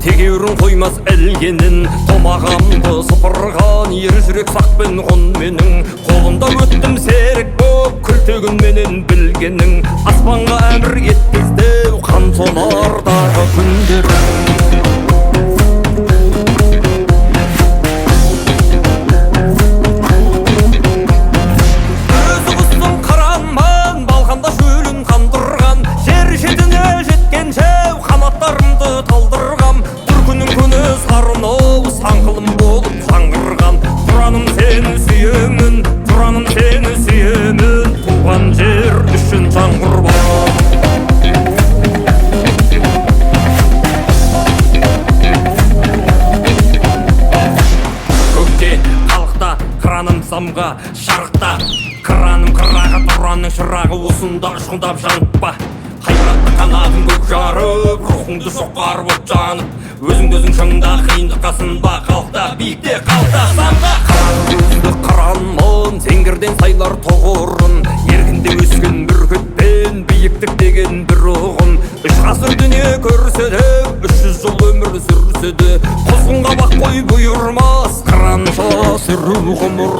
тегеурін қоймас әлгенін, томағамды сыпырған ер жүрек сақпен ғон менің. Қолында өттім серік боп күлтегін менен білгенің, аспанға әмір еткізді қан сонардағы күндерің. Самға шарықта краным қырағы тұранның шырағы осында ұшқындап жанып па. Қайратты қанатын көк жарып, рухыңды соққар боп жанып, өзіңді өзің шыңда қиындыққа сынба, қалықта биікте қалта самға. Қараны өзіңді қыранмын, зеңгірден сайлар тоғырын, еркінде өскен бүркітпен биіктік деген бір ұғым. 3 ғасыр дүние көрсе де, 300 жыл өмір сүрсе де, құзғынға бақ қой бұйырмас қыранша сүру ғұмыр.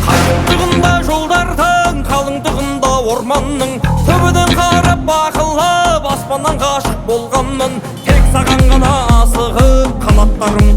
Қалыңдығында жолдардың, қалыңдығында орманның, төбеден қарап бақылап аспаннан ғашық болғанмын. Тек саған ғана асығып, қанаттарым